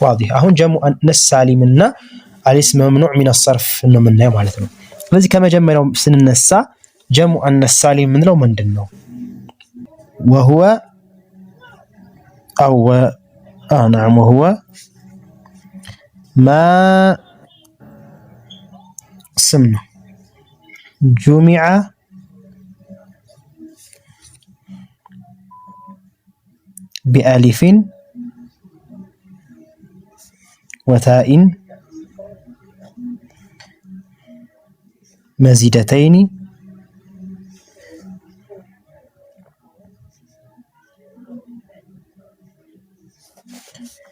واضح አሁን ጀሙዕ ሳሊምና الاسم ممنوع من الصرف ነው የምናየው ማለት ነው። ስለዚህ ከመጀመሪያው ስንነሳ ጀሙዕ ሳሊም ምንለው ምንድነው? وهو أو نعم وهو ما اسمه جمع بألف وتاء مزيدتين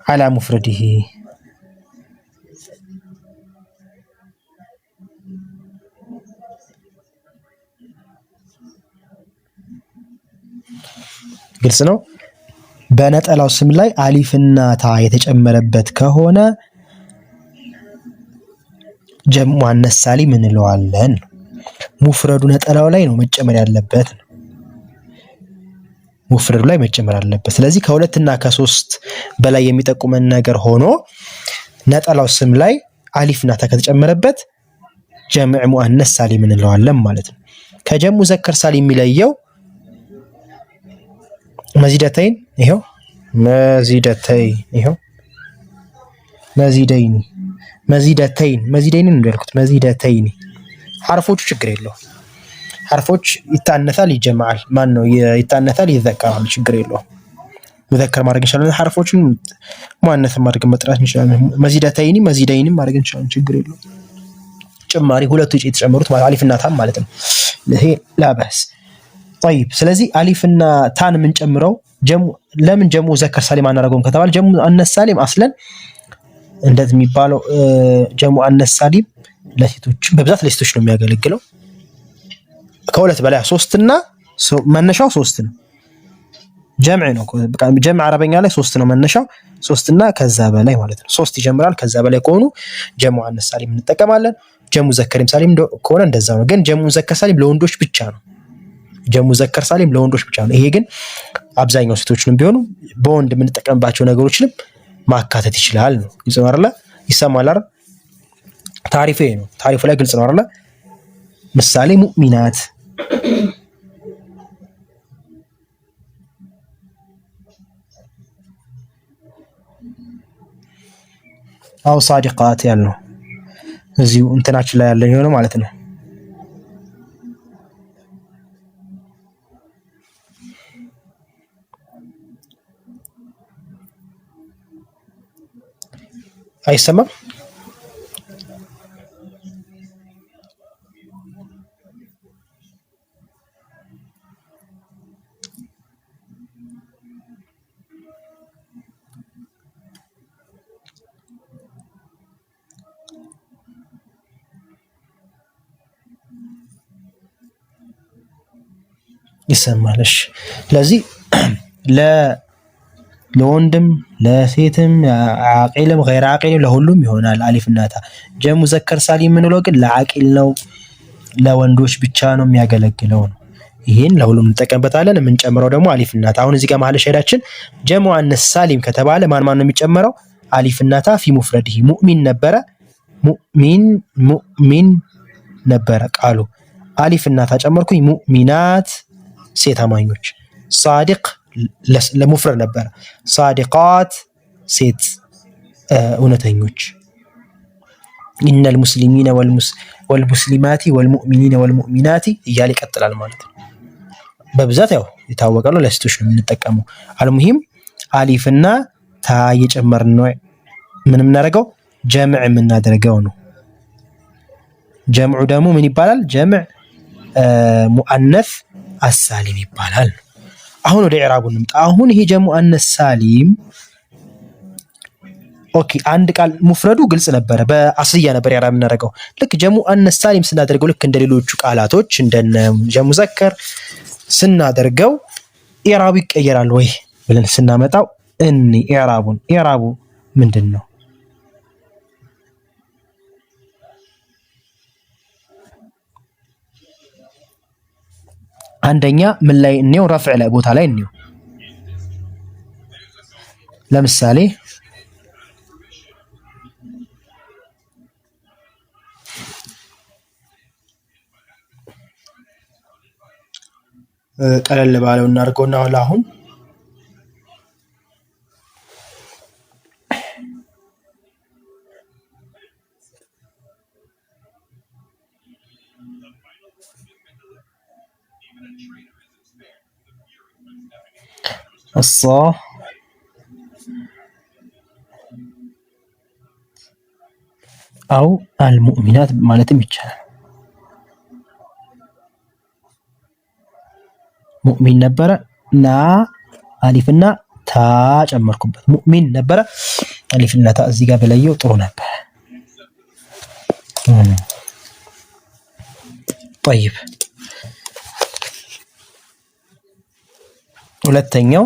على مفرده ግልጽ ነው። በነጠላው ስም ላይ አሊፍና ታ የተጨመረበት ከሆነ ጀሙዕ ሙአነስ ሳሊም እንለዋለን። ሙፍረዱ ነጠላው ላይ ነው መጨመር ያለበት ነው። ሙፍረዱ ላይ መጨመር አለበት። ስለዚህ ከሁለትና ከሶስት በላይ የሚጠቁመን ነገር ሆኖ ነጠላው ስም ላይ አሊፍና ታ ከተጨመረበት ጀሙዕ ሙአነስ ሳሊም እንለዋለን ማለት ነው። ከጀሙዕ ሙዘከር ሳሊም የሚለየው መዚደተይን ይሄው መዚደተይን እንደልኩት መዚደተይን ሐርፎቹ ችግር የለው። ሐርፎች ይታነሳል ይጀምዓል ማን ነው ይታነሳል ይዘከራል ችግር የለው። ሙዘከር ማድረግ እንችላለን። ሐርፎችን ሙአነስ ማድረግ መጥራት እንችላለን። መዚደይን ማድረግ እንችላለን ችግር የለው። ጭማሪ ሁለቱ የተጨመሩት ማለት አሊፍና ታም ማለት ነው። ይሄ ላበስ طيب ስለዚህ አሊፍና ታን ምን ጨምረው ለምን ጀሙዕ ሙዘከር ሳሊም አናረገውም ከተባለ ጀሙዕ ሙአነስ ሳሊም አስለን እንደዚህ የሚባለው ጀሙዕ ሙአነስ ሳሊም ለሴቶች በብዛት ለሴቶች ነው የሚያገለግለው። ከሁለት በላይ ሶስትና መነሻው ሶስት ነው። ጀምዕ ነው በቃ ጀምዕ አረበኛ ላይ ሶስት ነው መነሻው ሶስትና ከዛ በላይ ማለት ነው። ሶስት ይጀምራል ከዛ በላይ ከሆኑ ጀሙዕ ሙአነስ ሳሊም እንጠቀማለን። ጀሙዕ ሙዘከር ሳሊም ከሆነ እንደዛ ነው። ግን ጀሙዕ ሙዘከር ሳሊም ለወንዶች ብቻ ነው። ጀሙዕ ሙዘከር ሳሊም ለወንዶች ብቻ ነው። ይሄ ግን አብዛኛው ሴቶችንም ቢሆኑ በወንድ የምንጠቀምባቸው ነገሮችንም ማካተት ይችላል ነው። ግልጽ ነው አይደል? ይሰማል አይደል? ታሪፉ ይሄ ነው። ታሪፉ ላይ ግልጽ ነው አይደል? ምሳሌ ሙእሚናት አው ሳዲቃት ያልነው እዚሁ እንትናችን ላይ ያለ ነው ማለት ነው። አይሰማም? ይሰማልሽ። ስለዚህ ለወንድም ለሴትም አቂልም غير አቂልም ለሁሉም ይሆናል አሊፍና ታ። ጀሙዕ ሙዘከር ሳሊም የምንለው ግን ለአቂል ነው ለወንዶች ብቻ ነው የሚያገለግለው ነው። ይሄን ለሁሉም እንጠቀምበታለን። የምንጨምረው ደግሞ አሊፍና ታ። አሁን እዚህ ጋር መሐል ሸዳችን ጀሙዕ ሙአነስ ሳሊም ከተባለ ማን ነው የሚጨመረው? አሊፍና ታ ፊ ሙፍረዲሂ ሙእሚን ነበረ ሙእሚን ነበረ ቃሉ አሊፍና ታ ጨመርኩኝ ሙእሚናት ሴት አማኞች። ሳዲቅ ለሙፍረድ ነበረ ሳዲቃት ሴት እውነተኞች። ኢነል ሙስሊሚነ ወልሙስሊማቲ ወልሙእሚኒነ ወልሙእሚናቲ እያለ ይቀጥላል ማለት ነው። በብዛት ያው የታወቀ ነው ለሴቶች ነው የምንጠቀመው። አልሙሂም አሊፍና ታ እየጨመርን ነው ምን የምናደርገው ጀምዕ የምናደርገው ነው። ጀምዑ ደግሞ ምን ይባላል? ጀምዕ ሙአነስ አሳሊም ይባላል። አሁን ወደ ኢዕራቡ እንምጣ። አሁን ይሄ ጀሙዕ ሙአነስ ሳሊም ኦኬ አንድ ቃል ሙፍረዱ ግልጽ ነበረ በአስልያ ነበር ኢዕራብ የምናደርገው። ልክ ጀሙዕ ሙአነስ ሳሊም ስናደርገው ልክ እንደሌሎቹ ቃላቶች እንደነ ጀሙዕ ሙዘከር ስናደርገው ኢዕራቡ ይቀየራል ወይ ብለን ስናመጣው ኢዕራቡ ምንድነው? አንደኛ ምን ላይ ነው? ረፍዕ ላይ ቦታ ላይ ነው። ለምሳሌ ቀለል ባለው እናድርገውና አሁን አው አልሙእሚናት ማለትም ይቻላል። ሙእሚን ነበረ ና አሊፍና ታ ጨመርኩበት። ሙእሚን ነበረ አሊፍና ታ እዚህ ጋር በለየው ጥሩ ነበር። طيب ሁለተኛው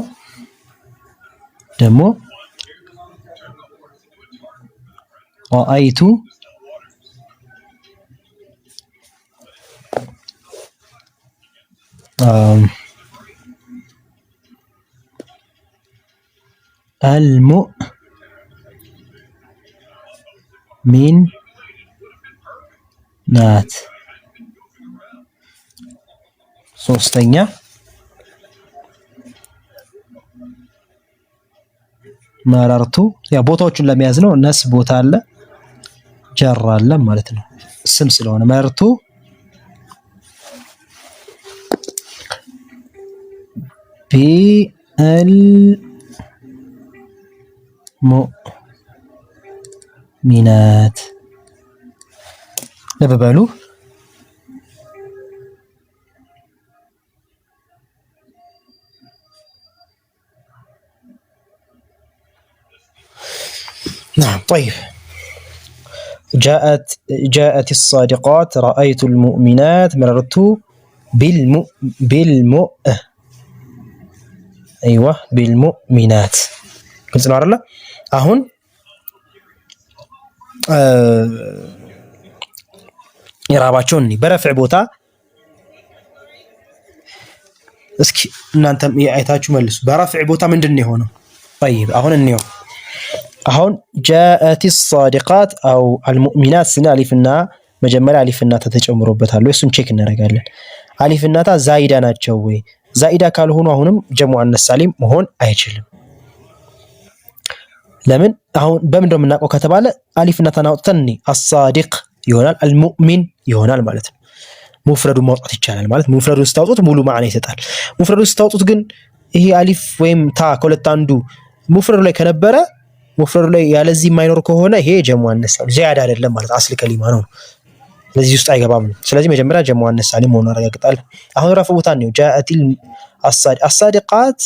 ደግሞ رأيت المؤمنات ሶስተኛ መረርቱ ያ ቦታዎችን ለመያዝ ነው። ነስ ቦታ አለ ጀር አለ ማለት ነው። ስም ስለሆነ መረርቱ ቢልሙእሚናት ልብ በሉ። نعم طيب جاءت الصادقات رأيت المؤمنات مررت أيوة بالمؤمنات قلت له عرلا أهون يراباتشوني برفع بوتا اسكي እናንተም አይታችሁ መልሱ። በረፍዕ ቦታ ምንድነው የሆነው? طيب አሁን እንየው። አሁን جاءت الصادقات أو المؤمنات ስና አሊፍና መጀመሪያ አሊፍና ተጨምሮበታል ወይ እሱን ቼክ እናደርጋለን። አሊፍና ታ ዛይዳ ናቸው ወይ? ዛኢዳ ካልሆኑ አሁንም ጀሙዕ አነስ ሳሊም መሆን አይችልም። ለምን? አሁን በምንድነው የምናውቀው ከተባለ አሊፍና ታን አውጥተን አሳዲቅ ይሆናል፣ አልሙእሚን ይሆናል ማለት ነው። ሙፍረዱን ማውጣት ይቻላል ማለት ሙፍረዱን ስታውጡት ሙሉ ማዕና ይሰጣል። ሙፍረዱን ስታውጡት ግን ይሄ አሊፍ ወይም ታ ከሁለት አንዱ ሙፍረዱ ላይ ከነበረ ሙፍረዱ ላይ ያለዚህ የማይኖር ከሆነ ይሄ ጀሙዕ አነስ ሳሊም ዚያዳ አይደለም ማለት አስል ከሊማ ነው። ስለዚህ ውስጥ አይገባም። ስለዚህ መጀመሪያ ጀሙዕ አነስ ሳሊም መሆኑን አረጋግጣለሁ። አሁን ረፍ ቦታ ነው ጃአቲል አሳዲቃት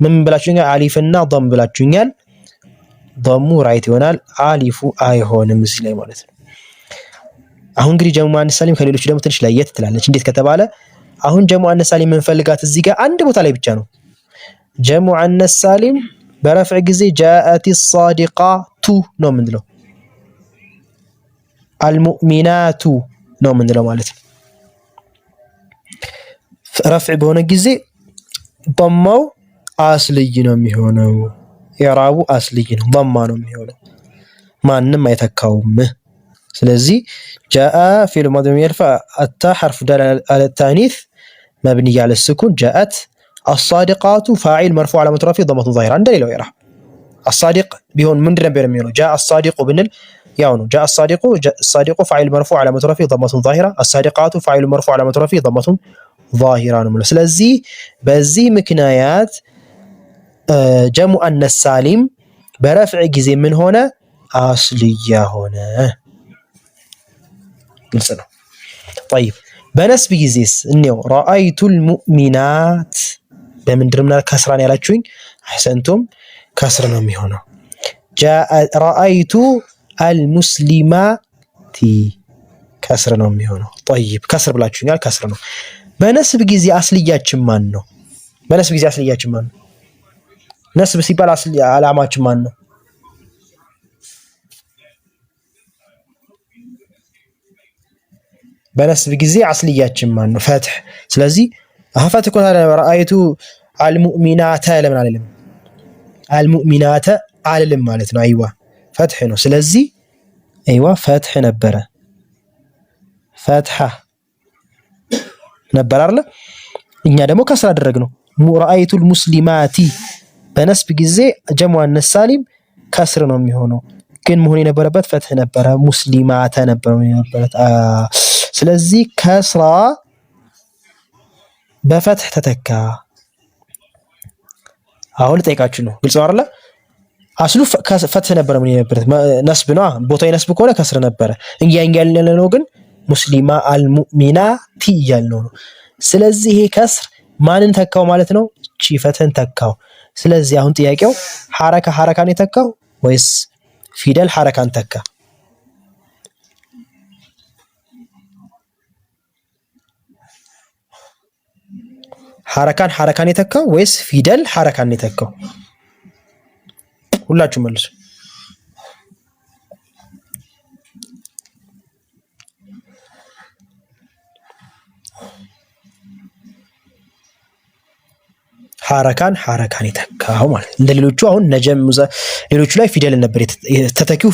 ምን ብላችሁኛል? አሊፍና ضم ብላችሁኛል። ضሙ ራይት ይሆናል፣ አሊፉ አይሆንም እዚህ ላይ ማለት ነው። አሁን እንግዲህ ጀሙዕ አነስ ሳሊም ከሌሎች ደግሞ ትንሽ ለየት ትላለች። እንዴት ከተባለ አሁን ጀሙዕ አነስ ሳሊም የምንፈልጋት እዚህ ጋር አንድ ቦታ ላይ ብቻ ነው። ጀሙዕ አነስ ሳሊም በረፍዕ ጊዜ ጃአቲ الصادقات ነው የምንለው፣ አልሙእሚናቱ ነው የምንለው ማለት ነው። ረፍዕ በሆነ ጊዜ ضማው አስልይ ነው የሚሆነው፣ ኢዕራቡ አስልይ ነው፣ ضማ ነው የሚሆነው፣ ማንንም አይተካውም። ስለዚህ جاء فعل ماضي يرفع التاء حرف دال على التانيث مبني على السكون. جاءت الصادقات فاعل مرفوع علامة رفعه ضمة ظاهرة عند له يرى الصادق بيهون من نبر منه جاء الصادق بنل ياونو جاء الصادق فاعل مرفوع علامة رفعه ضمة ظاهرة، الصادقات فاعل مرفوع علامة رفعه ضمة ظاهرة ነው። ስለዚህ በዚህ ምክንያት ጀሙዕ አነስ ሳሊም በረፍዕ ጊዜ ምን ሆነ? አስልያ ሆነ። ግልጽ ነው። طيب በነስብ ጊዜስ እንየው። ረአይቱል ሙእሚናት በምንድነው ከስራን ያላችሁኝ? አህሰንቱም ከስር ነው የሚሆነው። ረአይቱ አልሙስሊማቲ ከስር ነው የሚሆነው። طيب ከስር ብላችሁኛል፣ ከስር ነው። በነስብ ጊዜ አስልያችን ማን ነው? በነስብ ጊዜ አስልያችን ማን ነው? ነስብ ሲባል አላማችን ማን ነው? በነስብ ጊዜ አስልያችን ማን ነው? ፈትህ። ስለዚህ ፈትህ እኮ ረአይቱ አልሙእሚናተ ለምን አልልም? አልሙእሚናተ አልልም ማለት ነው። አይዋ ፈትህ ነው። ስለዚህ አይዋ ፈትህ ነበረ፣ ፈትሐ ነበር አይደል? እኛ ደግሞ ከስራ አደረግነው። ረአይቱል ሙስሊማቲ በነስብ ጊዜ ጀሙዕ ሙአነስ ሳሊም ከስር ነው የሚሆነው፣ ግን መሆን የነበረበት ፈትህ ነበረ። ሙስሊማተ ነበር የነበረበት። ስለዚህ ከስራ በፈትህ ተተካ። አሁን ጠይቃችሁ ነው፣ ግልጽ አይደለ? አስሉ ፈትህ ነበረ ምን የነበረበት ነስብ ነው። ቦታው የነስብ ከሆነ ከስር ነበረ። ያለ ነው ግን ሙስሊማ አልሙእሚናቲ እያልነው ነው። ስለዚህ ይሄ ከስር ማንን ተካው ማለት ነው? እቺ ፈትህን ተካው። ስለዚህ አሁን ጥያቄው ሐረካን የተካው ወይስ ፊደል ሐረካን ተካ? ሐረካን የተካው ወይስ ፊደል ሐረካን የተካው? ሁላችሁ መልሱ። ሐረካን የተካው ማለት እንደ ሌሎቹ አሁን ነጀም ሌሎቹ ላይ ፊደል ነበር ተተኪው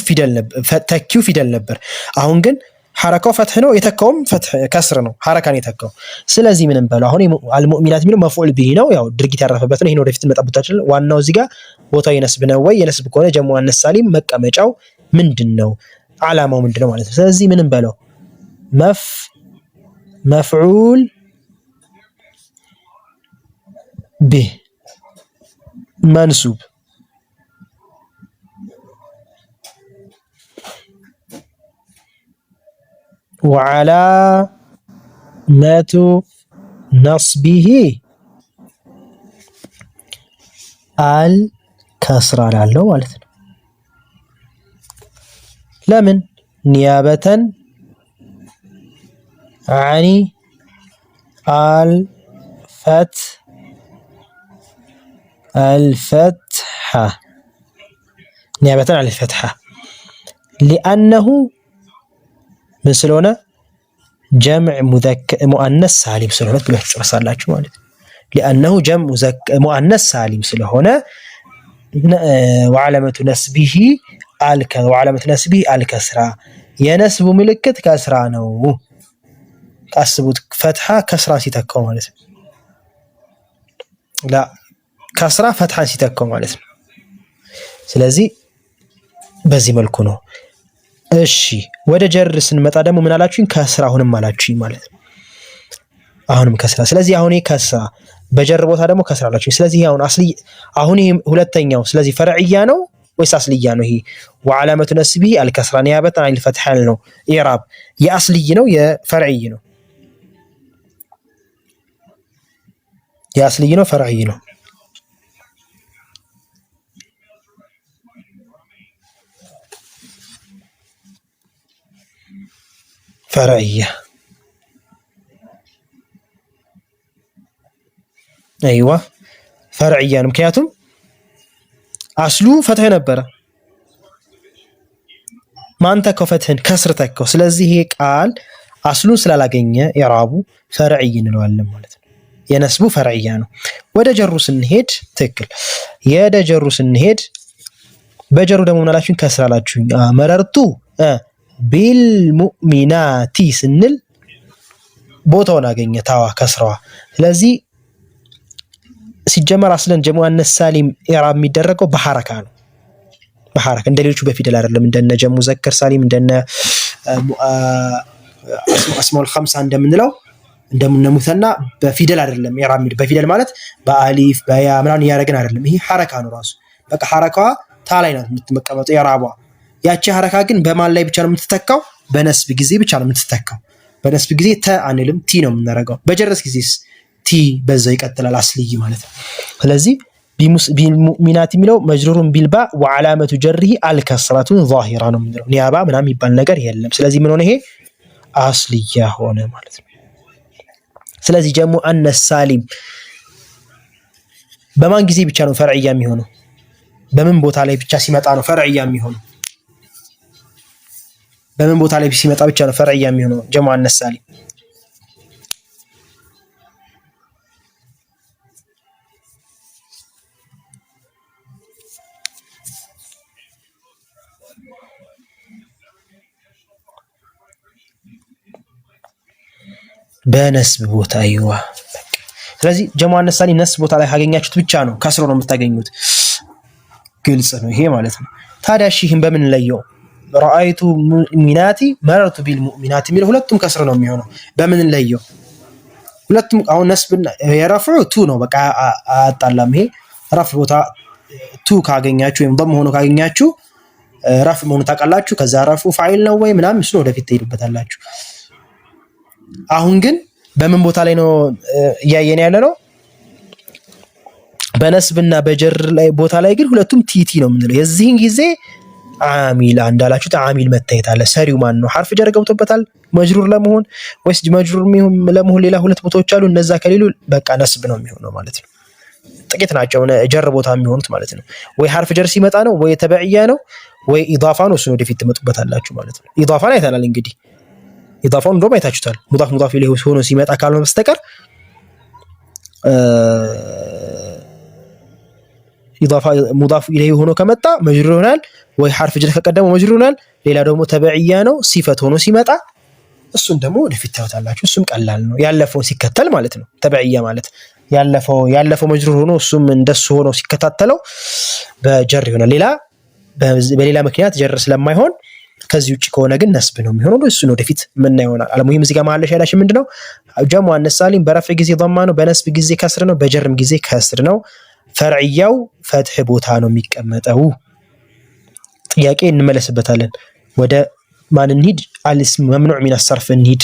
ፊደል ነበር። አሁን ግን ሐረካው ፈትህ ነው፣ የተካውም ፈትህ ከስር ነው፣ ሐረካን የተካው። ስለዚህ ምንም በለው አሁን አልሙእሚናት የሚለው መፍዑል ቢሂ ነው፣ ያው ድርጊት ያረፈበት ነው። ይሄን ወደፊት እንመጣበታለን። ዋናው እዚህ ጋር ቦታው የነስብ ነው ወይ? የነስብ ከሆነ ጀሙዕ ሙአነስ ሳሊም መቀመጫው ምንድነው? ዓላማው ምንድነው ማለት ነው። ስለዚህ ምንም በለው መፍዑል ቢህ መንሱብ ወዓላመቱ ነስቢሂ አልከስራ ላለው ማለት ነው። ለምን? ኒያበተን አኒ الفتحة نيابة عن الفتحة لأنه من سلونة جمع مؤنث سالم سلونة بلوح رسال الله جمالي لأنه جمع مؤنث سالم سلونة وعلامة نسبه الكسرة ينسب ملكة كسرانه كسبت فتحة كسرة سيتكو مالت لا ከስራ ፈትሐን ሲተካው ማለት ነው። ስለዚህ በዚህ መልኩ ነው። እሺ ወደ ጀር ስንመጣ ደግሞ ምን አላችሁኝ? ከስራ አሁንም አላችሁኝ ማለት ነው። አሁንም ከስራ። ስለዚህ አሁን ከስራ በጀር ቦታ ደግሞ ከስራ አላችሁኝ። ስለዚህ አሁን ይሄ ሁለተኛው ስለዚህ ፈርዕያ ነው ወይስ አስልያ ነው? ይሄ ወዓላመቱ ነስቢ አልከስራ ኒያበተን አኒል ፈትሐ ነው። ኢዕራብ የአስልይ ነው የፈርዕይ ነው? የአስልይ ነው ፈርዕይ ነው? فرعية. أيوة فرعية مكياتم أصلو فتح نبرة ما أنتك فتحن كسرتك سلازي هيك قال أصلو سلالاقينيا إعرابو فرعي نلوالم مالتنا ينسبو فرعيانو ودا جروس النهيد تكل يدا جروس النهيد بجرو دمو منالاشون كسرالاشون مررتو ቢልሙእሚናቲ ስንል ቦታውን አገኘ ታዋ ከስራዋ። ስለዚህ ሲጀመር አስለን ጀሙዕ ሙአነስ ሳሊም ኢዕራብ የሚደረገው በሐረካ ነው። በሐረካ እንደ ሌሎቹ በፊደል አይደለም። እንደነ ጀሙዕ ሙዘከር ሳሊም እንደነ አስማኡል ኸምሳ እንደምንለው እንደምነ ሙተና በፊደል አይደለም ኢዕራብ የሚል። በፊደል ማለት በአሊፍ በያ ምናምን ያረጋን አይደለም። ይሄ ሐረካ ነው ራሱ። በቃ ሐረካዋ ታ ላይ ነው የምትመቀመጠው ኢዕራቧ። ያቺ ሐረካ ግን በማን ላይ ብቻ ነው የምትተካው? በነስብ ጊዜ ብቻ ነው የምትተካው። በነስብ ጊዜ ተ አንልም ቲ ነው የምናደርገው። በጀረስ ጊዜስ ቲ በዛው ይቀጥላል አስልይ ማለት ነው። ስለዚህ ቢልሙእሚናት የሚለው መጅሩሩን ቢልባ ወዓላመቱ ጀሪሂ አልከስራቱን ዛሂራ ነው የምንለው። ኒያባ ምናምን የሚባል ነገር የለም። ስለዚህ ምን ሆነ? ይሄ አስልያ ሆነ ማለት ነው። ስለዚህ ጀሙዕ ሙአነስ ሳሊም በማን ጊዜ ብቻ ነው ፈርዕያ የሚሆነው? በምን ቦታ ላይ ብቻ ሲመጣ ነው ፈርዕያ የሚሆነው? በምን ቦታ ላይ ሲመጣ ብቻ ነው ፈርዕያ የሚሆነው ጀሙዕ ሙአነስ ሳሊም? በነስብ ቦታ አይዋ ስለዚህ ጀሙ ሙአነስ ሳሊም ነስ ቦታ ላይ ካገኛችሁት ብቻ ነው ከስሮ ነው የምታገኙት። ግልጽ ነው ይሄ ማለት ነው። ታዲያ እሺ ይሄን በምን ለየው? ረአይቱ ሙእሚናቲ መረርቱ ቢልሙእሚናቲ የሚለው ሁለቱም ከስር ነው የሚሆነው። በምን ለየው? ሁለቱም አሁን ነስብና የረፍዑ ቱ ነው በቃ አጣላም። ይሄ ረፍ ቦታ ቱ ካገኛችሁ ወይም ضم ሆኖ ካገኛችሁ ረፍ መሆኑ ታውቃላችሁ። ከዛ ረፉ ፋይል ነው ወይ ምናምን እሱ ወደፊት ትሄዱበታላችሁ። አሁን ግን በምን ቦታ ላይ ነው እያየን ያለ ነው? በነስብና በጀር ላይ ቦታ ላይ ግን ሁለቱም ቲቲ ነው የምንለው። የዚህን ጊዜ አሚል እንዳላችሁት አሚል መታየት አለ። ሰሪው ማን ነው? ሐርፍ ጀር ገብቶበታል መጅሩር ለመሆን ወይስ መጅሩር ለመሆን ሌላ ሁለት ቦታዎች አሉ። እነዛ ከሌሉ በቃ ነስብ ነው የሚሆነው ማለት ነው። ጥቂት ናቸው ጀር ቦታ የሚሆኑት ማለት ነው። ወይ ሐርፍ ጀር ሲመጣ ነው፣ ወይ ተበዕያ ነው፣ ወይ ኢዳፋ ነው። እሱን ወደፊት ትመጡበታላችሁ ማለት ነው። ኢዳፋን አይተናል እንግዲህ ኢዳፋውን እንደውም አይታችሁታል። ሙዳፍ ሙዳፍ ኢለይሂ ሆኖ ሲመጣ ካልሆነ በስተቀር ኢዳፋ ሙዳፍ ኢለይሂ ሆኖ ከመጣ መጅሩር ይሆናል፣ ወይ ሐርፍ ጀር ከቀደመው መጅሩር ይሆናል። ሌላ ደግሞ ተበዕያ ነው ሲፈት ሆኖ ሲመጣ እሱን ደግሞ ወደፊት ታዩታላችሁ። እሱም ቀላል ነው ያለፈውን ሲከተል ማለት ነው። ተበዕያ ማለት ያለፈው መጅሩር ሆኖ እሱም እንደሱ ሆኖ ሲከታተለው በጀር ይሆናል። በሌላ ምክንያት ጀር ስለማይሆን ከዚህ ውጪ ከሆነ ግን ነስብ ነው የሚሆነው። እሱን ወደፊት ምን ይሆናል። አለሙሂም እዚህ ጋር መሐል ሻላሽ ምንድነው? ጀሙ ሙአነስ ሳሊም በረፍዕ ጊዜ ضማ ነው፣ በነስብ ጊዜ ከስር ነው፣ በጀርም ጊዜ ከስር ነው። ፈርዕያው ፈትህ ቦታ ነው የሚቀመጠው። ጥያቄ እንመለስበታለን። ወደ ማን እንሂድ? አልስም መምኑዕ ሚን አሰርፍ እንሂድ።